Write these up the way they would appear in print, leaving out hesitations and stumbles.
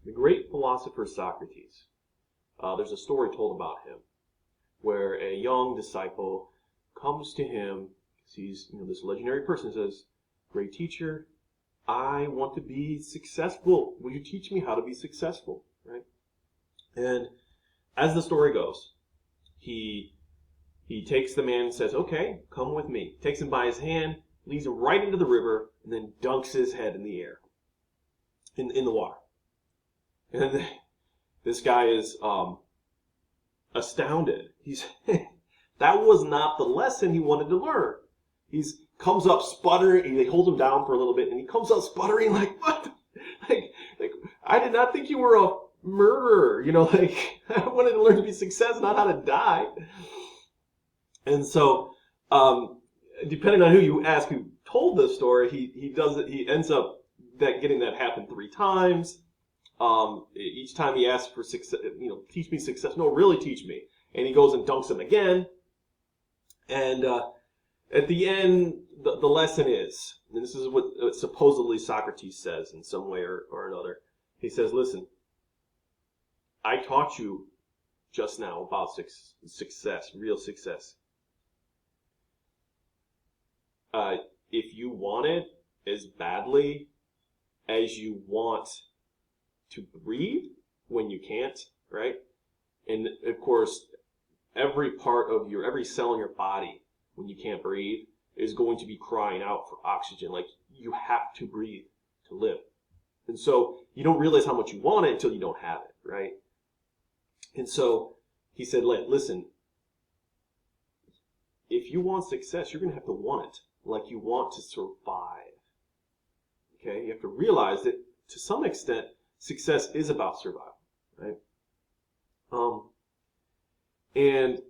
The great philosopher Socrates. There's a story told about him where a young disciple comes to him, sees this legendary person, says, "Great teacher, I want to be successful. Will you teach me how to be successful?" Right? And as the story goes, he takes the man and says, "Okay, come with me." Takes him by his hand, leads him right into the river, and then dunks his head in the air, in the water. And this guy is astounded. That was not the lesson he wanted to learn. He's comes up sputtering. They hold him down for a little bit, and he comes up sputtering like, "What? like I did not think you were a murderer. I wanted to learn to be success, not how to die." And so, depending on who you ask, who told this story, he does it. He ends up getting that happen 3 times. Each time he asks for success, teach me success. No, really teach me. And he goes and dunks him again. And at the end, the lesson is, and this is what supposedly Socrates says in some way or another. He says, "Listen, I taught you just now about success, real success. If you want it as badly as you want to breathe when you can't, right? And of course, every cell in your body, when you can't breathe, is going to be crying out for oxygen. Like, you have to breathe to live. And so you don't realize how much you want it until you don't have it, right? And so he said, listen, if you want success, you're going to have to want it like you want to survive. Okay? You have to realize that to some extent, success is about survival, right? And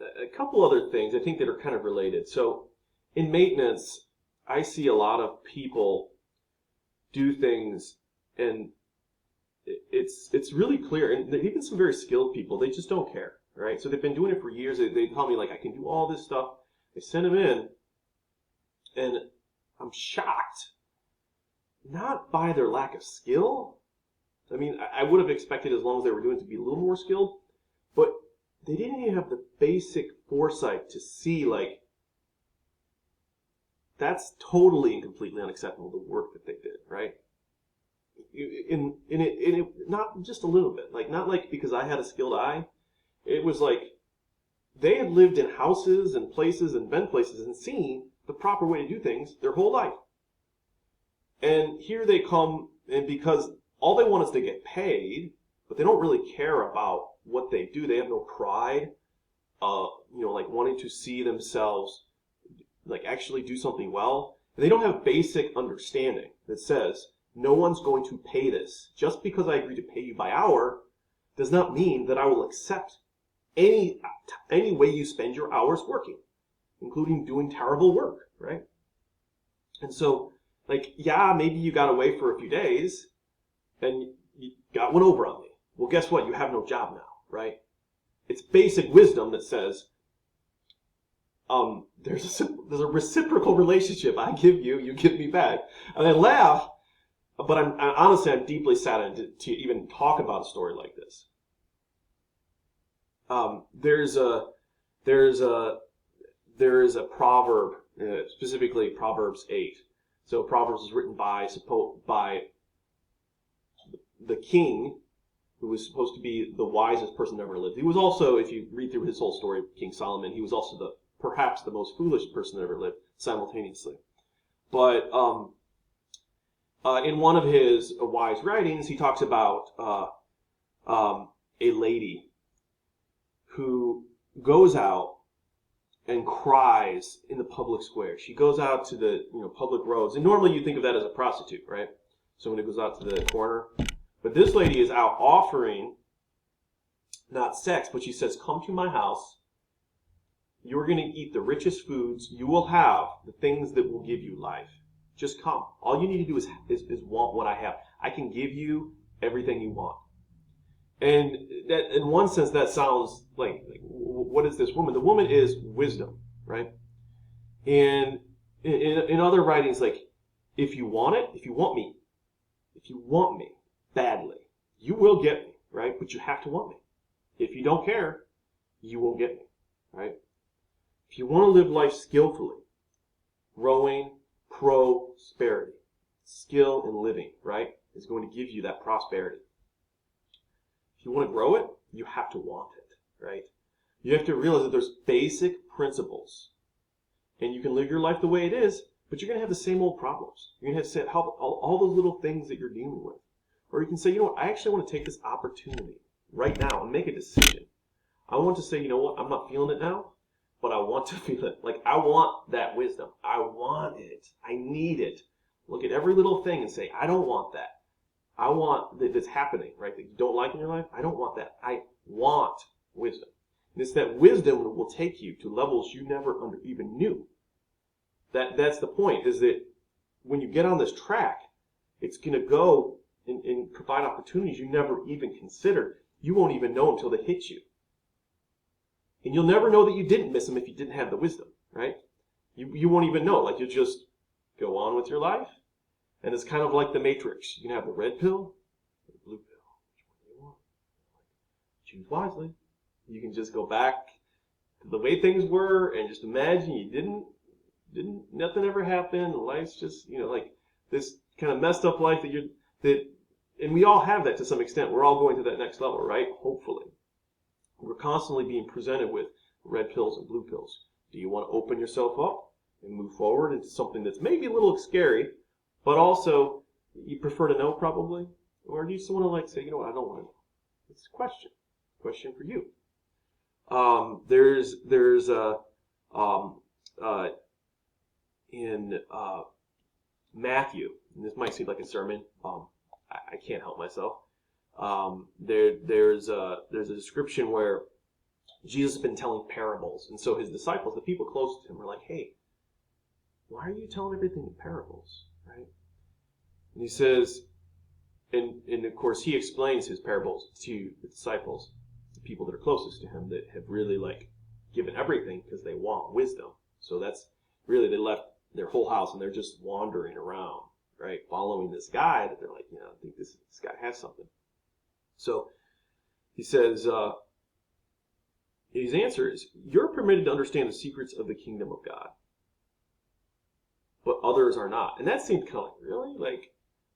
a couple other things I think that are kind of related. So in maintenance, I see a lot of people do things, and it's really clear, and even some very skilled people, they just don't care, right? So they've been doing it for years. They tell me, like, I can do all this stuff. They send them in, and I'm shocked, not by their lack of skill. I mean, I would have expected, as long as they were doing it, to be a little more skilled, but they didn't even have the basic foresight to see, like, that's totally and completely unacceptable, the work that they did, right? In it, not just a little bit, like, not like because I had a skilled eye. It was like they had lived in houses and places and been places and seen the proper way to do things their whole life. And here they come, and because all they want is to get paid, but they don't really care about what they do. They have no pride, like wanting to see themselves like actually do something well. And they don't have basic understanding that says, no one's going to pay this. Just because I agree to pay you by hour does not mean that I will accept any way you spend your hours working, including doing terrible work, right? And so, like, yeah, maybe you got away for a few days and you got one over on me. Well, guess what? You have no job now, right? It's basic wisdom that says, there's a reciprocal relationship. I give you, you give me back. And I laugh, but I'm deeply saddened to even talk about a story like this. There is a proverb, specifically Proverbs 8. So Proverbs is written by the king, who was supposed to be the wisest person that ever lived. He was also, if you read through his whole story, King Solomon, he was also perhaps the most foolish person that ever lived simultaneously. But in one of his wise writings, he talks about a lady who goes out and cries in the public square. She goes out to the public roads, and normally you think of that as a prostitute, right? Someone who goes out to the corner. But this lady is out offering not sex, but she says, "Come to my house. You're going to eat the richest foods. You will have the things that will give you life. Just come. All you need to do is want what I have. I can give you everything you want." And that, in one sense, that sounds like what is this woman? The woman is wisdom, right? And in other writings, like, if you want it, if you want me, if you want me badly, you will get me, right? But you have to want me. If you don't care, you won't get me, right? If you want to live life skillfully, growing prosperity, skill in living, right, is going to give you that prosperity. If you want to grow it, you have to want it, right? You have to realize that there's basic principles. And you can live your life the way it is, but you're going to have the same old problems. You're going to have to have all those little things that you're dealing with. Or you can say, you know what, I actually want to take this opportunity right now and make a decision. I want to say, you know what, I'm not feeling it now, but I want to feel it. Like, I want that wisdom. I want it. I need it. Look at every little thing and say, I don't want that. I want that's happening, right, that you don't like in your life. I don't want that. I want wisdom. And it's that wisdom that will take you to levels you never even knew. That's the point, is that when you get on this track, it's going to go and provide opportunities you never even considered. You won't even know until they hit you. And you'll never know that you didn't miss them if you didn't have the wisdom, right? You won't even know. Like, you'll just go on with your life. And it's kind of like the Matrix. You can have the red pill or the blue pill. Which one do you want? Choose wisely. You can just go back to the way things were and just imagine you didn't nothing ever happened. Life's just, like this kind of messed up life and we all have that to some extent. We're all going to that next level, right? Hopefully. We're constantly being presented with red pills and blue pills. Do you want to open yourself up and move forward into something that's maybe a little scary, but also you prefer to know probably? Or do you just want to say, you know what, I don't want to know? It's a question for you. In Matthew, and this might seem like a sermon, I can't help myself. There's a description where Jesus has been telling parables, and so his disciples, the people close to him, are like, "Hey, why are you telling everything in parables?" Right? And he says, and of course he explains his parables to the disciples, the people that are closest to him, that have really given everything because they want wisdom. So that's really, they left their whole house and they're just wandering around, right, following this guy that they're like, I think this guy has something. So he says, his answer is, you're permitted to understand the secrets of the kingdom of God, but others are not. And that seemed kind of really?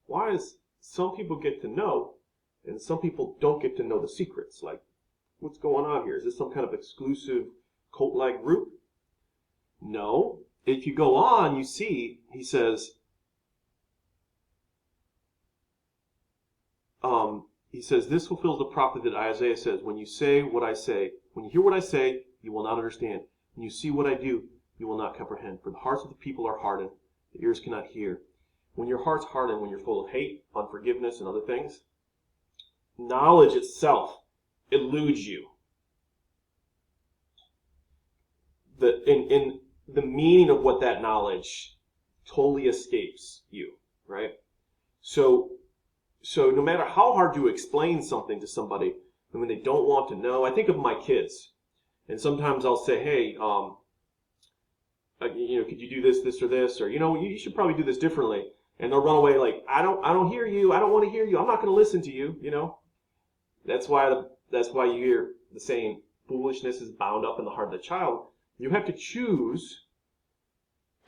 Why is some people get to know and some people don't get to know the secrets? What's going on here? Is this some kind of exclusive cult-like group? No. If you go on, you see, he says, this fulfills the prophet that Isaiah says, when you say what I say, when you hear what I say, you will not understand. When you see what I do, you will not comprehend. For the hearts of the people are hardened, the ears cannot hear. When your heart's hardened, when you're full of hate, unforgiveness, and other things, knowledge itself eludes you. In the meaning of what that knowledge totally escapes you, right? So no matter how hard you explain something to somebody, and when they don't want to know, I think of my kids, and sometimes I'll say, hey, could you do this, or this, or you should probably do this differently, and they'll run away like, I don't hear you, I don't want to hear you, I'm not going to listen to you, That's why you hear the saying, foolishness is bound up in the heart of the child. You have to choose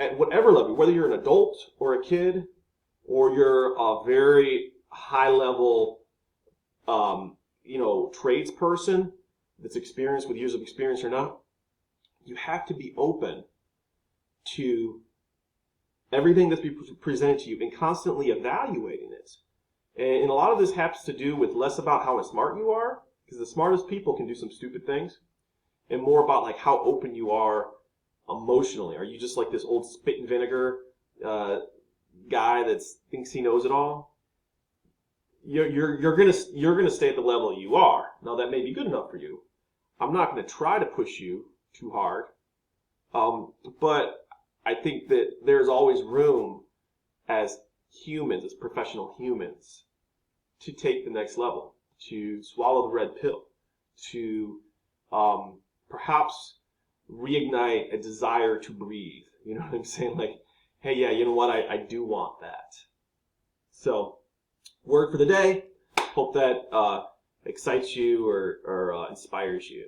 at whatever level, whether you're an adult or a kid, or you're a very high-level, tradesperson that's experienced with years of experience or not. You have to be open to everything that's being presented to you and constantly evaluating it. And a lot of this has to do with less about how smart you are, because the smartest people can do some stupid things, and more about how open you are emotionally. Are you just like this old spit and vinegar guy that thinks he knows it all? You're gonna stay at the level you are. Now that may be good enough for you. I'm not going to try to push you too hard, but I think that there's always room as humans, as professional humans, to take the next level, to swallow the red pill, to perhaps reignite a desire to breathe. You know what I'm saying? Hey, yeah, you know what? I do want that. So word for the day. Hope that excites you or inspires you.